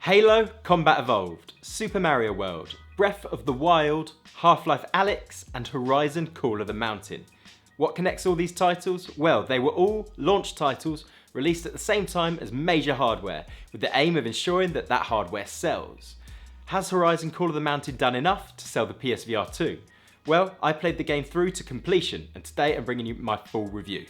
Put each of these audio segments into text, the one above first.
Halo Combat Evolved, Super Mario World, Breath of the Wild, Half-Life Alyx, and Horizon Call of the Mountain. What connects all these titles? Well, they were all launch titles released at the same time as major hardware, with the aim of ensuring that that hardware sells. Has Horizon Call of the Mountain done enough to sell the PSVR 2? Well, I played the game through to completion, and today I'm bringing you my full review.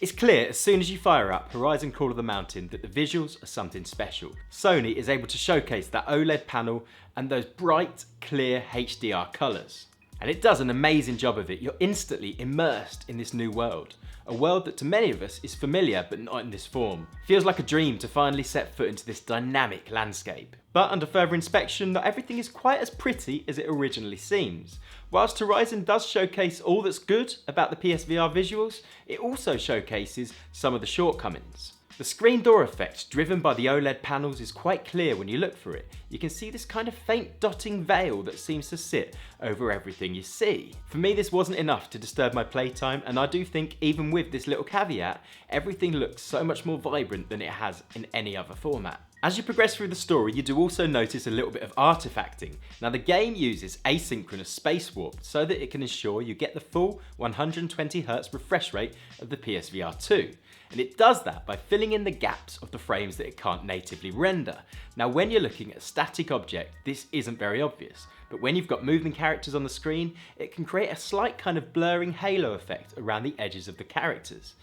It's clear as soon as you fire up Horizon Call of the Mountain that the visuals are something special. Sony is able to showcase that OLED panel and those bright, clear HDR colours. And it does an amazing job of it. You're instantly immersed in this new world. A world that to many of us is familiar but not in this form. Feels like a dream to finally set foot into this dynamic landscape. But under further inspection, not everything is quite as pretty as it originally seems. Whilst Horizon does showcase all that's good about the PSVR visuals, it also showcases some of the shortcomings. The screen door effect driven by the OLED panels is quite clear when you look for it. You can see this kind of faint dotting veil that seems to sit over everything you see. For me, this wasn't enough to disturb my playtime, and I do think even with this little caveat, everything looks so much more vibrant than it has in any other format. As you progress through the story, you do also notice a little bit of artifacting. Now the game uses asynchronous space warp so that it can ensure you get the full 120Hz refresh rate of the PSVR 2. And it does that by filling in the gaps of the frames that it can't natively render. Now when you're looking at a static object, this isn't very obvious, but when you've got moving characters on the screen, it can create a slight kind of blurring halo effect around the edges of the characters.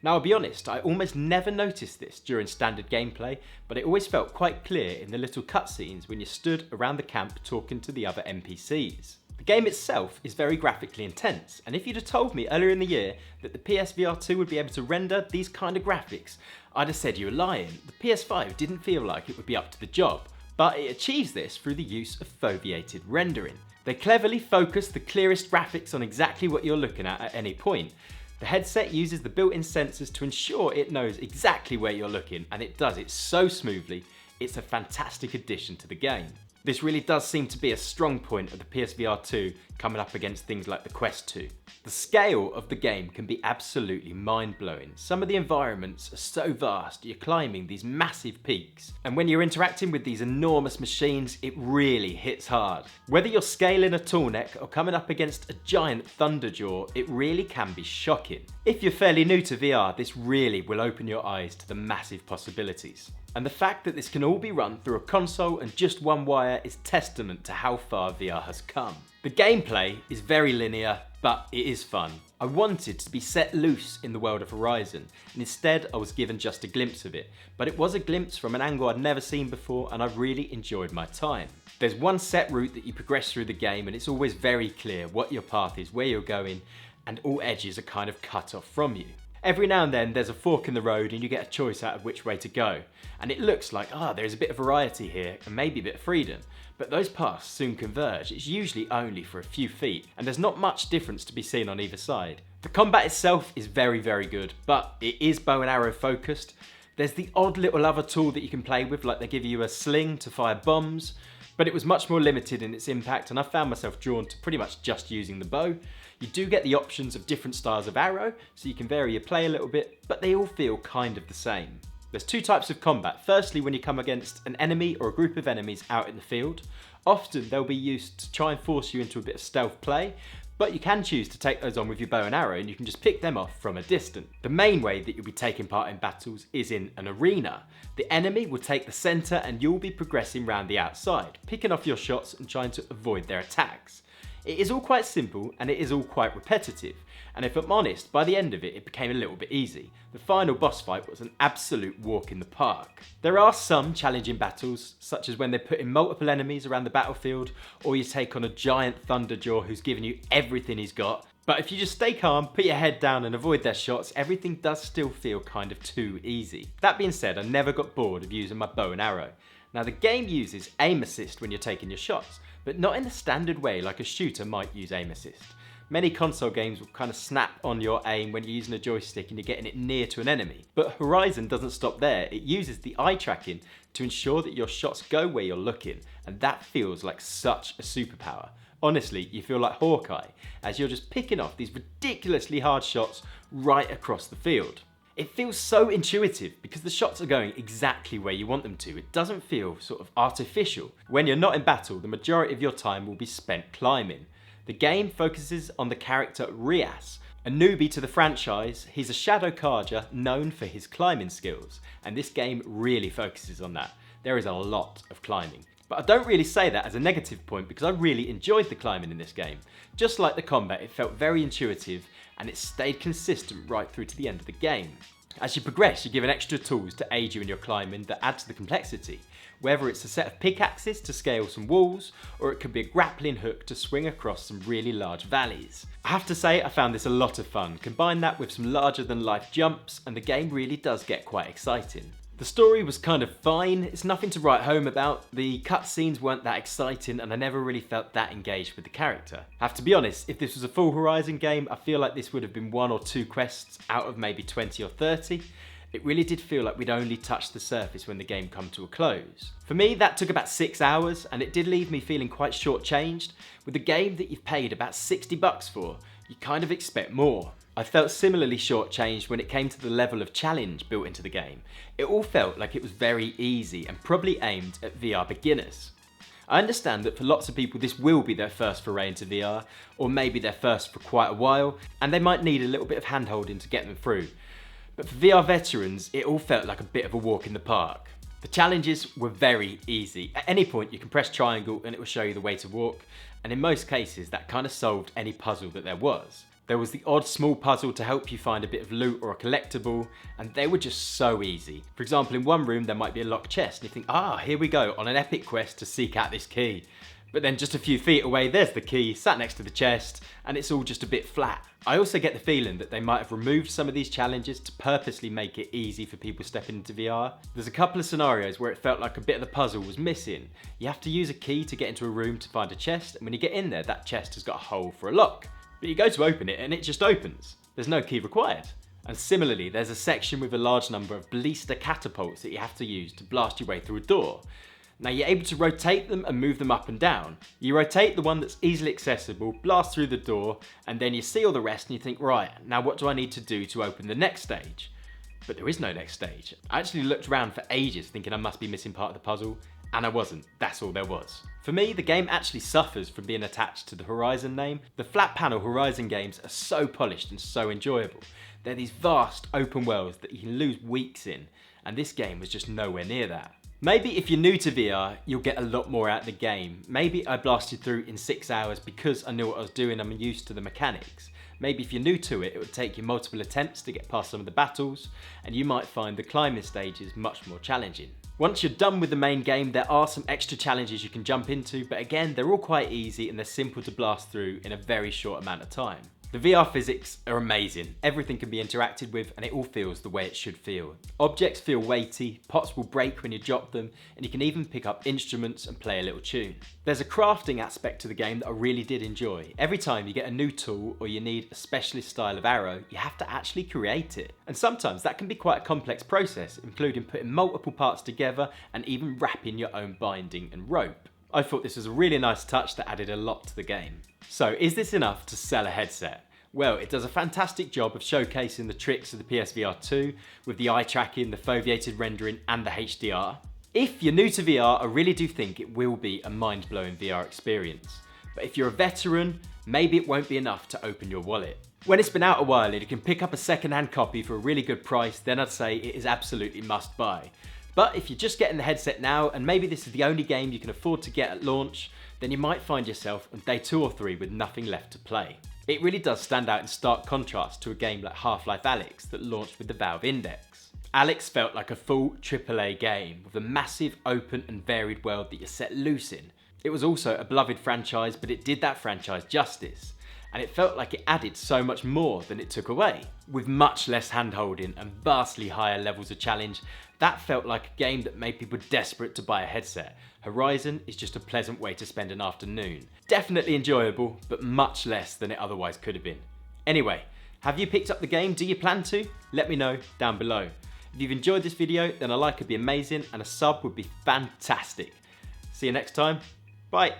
Now I'll be honest, I almost never noticed this during standard gameplay, but it always felt quite clear in the little cutscenes when you stood around the camp talking to the other NPCs. The game itself is very graphically intense, and if you'd have told me earlier in the year that the PSVR 2 would be able to render these kind of graphics, I'd have said you were lying. The PS5 didn't feel like it would be up to the job, but it achieves this through the use of foveated rendering. They cleverly focus the clearest graphics on exactly what you're looking at any point. The headset uses the built-in sensors to ensure it knows exactly where you're looking, and it does it so smoothly. It's a fantastic addition to the game. This really does seem to be a strong point of the PSVR 2 coming up against things like the Quest 2. The scale of the game can be absolutely mind-blowing. Some of the environments are so vast, you're climbing these massive peaks. And when you're interacting with these enormous machines, it really hits hard. Whether you're scaling a tall neck or coming up against a giant thunderjaw, it really can be shocking. If you're fairly new to VR, this really will open your eyes to the massive possibilities. And the fact that this can all be run through a console and just one wire is testament to how far VR has come. The gameplay is very linear, but it is fun. I wanted to be set loose in the world of Horizon, and instead I was given just a glimpse of it. But it was a glimpse from an angle I'd never seen before, and I really enjoyed my time. There's one set route that you progress through the game, and it's always very clear what your path is, where you're going, and all edges are kind of cut off from you. Every now and then there's a fork in the road and you get a choice out of which way to go. And it looks like, there's a bit of variety here and maybe a bit of freedom. But those paths soon converge. It's usually only for a few feet and there's not much difference to be seen on either side. The combat itself is very, very good, but it is bow and arrow focused. There's the odd little other tool that you can play with, like they give you a sling to fire bombs, but it was much more limited in its impact and I found myself drawn to pretty much just using the bow. You do get the options of different styles of arrow, so you can vary your play a little bit, but they all feel kind of the same. There's two types of combat. Firstly, when you come against an enemy or a group of enemies out in the field, often they'll be used to try and force you into a bit of stealth play, but you can choose to take those on with your bow and arrow and you can just pick them off from a distance. The main way that you'll be taking part in battles is in an arena. The enemy will take the centre and you'll be progressing round the outside, picking off your shots and trying to avoid their attacks. It is all quite simple and it is all quite repetitive, and if I'm honest, by the end of it, it became a little bit easy. The final boss fight was an absolute walk in the park. There are some challenging battles, such as when they put in multiple enemies around the battlefield, or you take on a giant thunderjaw who's giving you everything he's got. But if you just stay calm, put your head down and avoid their shots, everything does still feel kind of too easy. That being said, I never got bored of using my bow and arrow. Now the game uses aim assist when you're taking your shots, but not in the standard way like a shooter might use aim assist. Many console games will kind of snap on your aim when you're using a joystick and you're getting it near to an enemy. But Horizon doesn't stop there. It uses the eye tracking to ensure that your shots go where you're looking, and that feels like such a superpower. Honestly, you feel like Hawkeye, as you're just picking off these ridiculously hard shots right across the field. It feels so intuitive because the shots are going exactly where you want them to. It doesn't feel sort of artificial. When you're not in battle, the majority of your time will be spent climbing. The game focuses on the character Rias, a newbie to the franchise. He's a shadow carja known for his climbing skills, and this game really focuses on that. There is a lot of climbing. But I don't really say that as a negative point because I really enjoyed the climbing in this game. Just like the combat, it felt very intuitive and it stayed consistent right through to the end of the game. As you progress, you're given extra tools to aid you in your climbing that add to the complexity. Whether it's a set of pickaxes to scale some walls, or it could be a grappling hook to swing across some really large valleys. I have to say, I found this a lot of fun. Combine that with some larger than life jumps and the game really does get quite exciting. The story was kind of fine, it's nothing to write home about, the cutscenes weren't that exciting and I never really felt that engaged with the character. I have to be honest, if this was a full Horizon game, I feel like this would have been 1 or 2 quests out of maybe 20 or 30. It really did feel like we'd only touched the surface when the game come to a close. For me, that took about 6 hours and it did leave me feeling quite shortchanged. With a game that you've paid about $60 for, you kind of expect more. I felt similarly shortchanged when it came to the level of challenge built into the game. It all felt like it was very easy and probably aimed at VR beginners. I understand that for lots of people this will be their first foray into VR, or maybe their first for quite a while, and they might need a little bit of hand-holding to get them through. But for VR veterans, it all felt like a bit of a walk in the park. The challenges were very easy. At any point you can press triangle and it will show you the way to walk, and in most cases that kind of solved any puzzle that there was. There was the odd small puzzle to help you find a bit of loot or a collectible, and they were just so easy. For example, in one room there might be a locked chest and you think, here we go, on an epic quest to seek out this key. But then just a few feet away there's the key, sat next to the chest, and it's all just a bit flat. I also get the feeling that they might have removed some of these challenges to purposely make it easy for people stepping into VR. There's a couple of scenarios where it felt like a bit of the puzzle was missing. You have to use a key to get into a room to find a chest, and when you get in there, that chest has got a hole for a lock. But you go to open it and it just opens. There's no key required. And similarly, there's a section with a large number of ballista catapults that you have to use to blast your way through a door. Now you're able to rotate them and move them up and down. You rotate the one that's easily accessible, blast through the door, and then you see all the rest and you think, right, now what do I need to do to open the next stage? But there is no next stage. I actually looked around for ages thinking I must be missing part of the puzzle, and I wasn't. That's all there was. For me, the game actually suffers from being attached to the Horizon name. The flat panel Horizon games are so polished and so enjoyable. They're these vast open worlds that you can lose weeks in, and this game was just nowhere near that. Maybe if you're new to VR, you'll get a lot more out of the game. Maybe I blasted through in 6 hours because I knew what I was doing, I'm used to the mechanics. Maybe if you're new to it, it would take you multiple attempts to get past some of the battles, and you might find the climbing stages much more challenging. Once you're done with the main game, there are some extra challenges you can jump into, but again, they're all quite easy and they're simple to blast through in a very short amount of time. The VR physics are amazing. Everything can be interacted with and it all feels the way it should feel. Objects feel weighty, pots will break when you drop them, and you can even pick up instruments and play a little tune. There's a crafting aspect to the game that I really did enjoy. Every time you get a new tool or you need a specialist style of arrow, you have to actually create it. And sometimes that can be quite a complex process, including putting multiple parts together and even wrapping your own binding and rope. I thought this was a really nice touch that added a lot to the game. So is this enough to sell a headset? Well, it does a fantastic job of showcasing the tricks of the PSVR 2 with the eye tracking, the foveated rendering and the HDR. If you're new to VR, I really do think it will be a mind-blowing VR experience. But if you're a veteran, maybe it won't be enough to open your wallet. When it's been out a while and you can pick up a second-hand copy for a really good price, then I'd say it is absolutely must buy. But if you're just getting the headset now, and maybe this is the only game you can afford to get at launch, then you might find yourself on day 2 or 3 with nothing left to play. It really does stand out in stark contrast to a game like Half-Life Alyx that launched with the Valve Index. Alyx felt like a full AAA game with a massive, open and varied world that you're set loose in. It was also a beloved franchise, but it did that franchise justice. And it felt like it added so much more than it took away. With much less hand-holding and vastly higher levels of challenge, That felt like a game that made people desperate to buy a headset. Horizon is just a pleasant way to spend an afternoon. Definitely enjoyable, but much less than it otherwise could have been. Anyway, have you picked up the game? Do you plan to? Let me know down below. If you've enjoyed this video, then a like would be amazing and a sub would be fantastic. See you next time. Bye.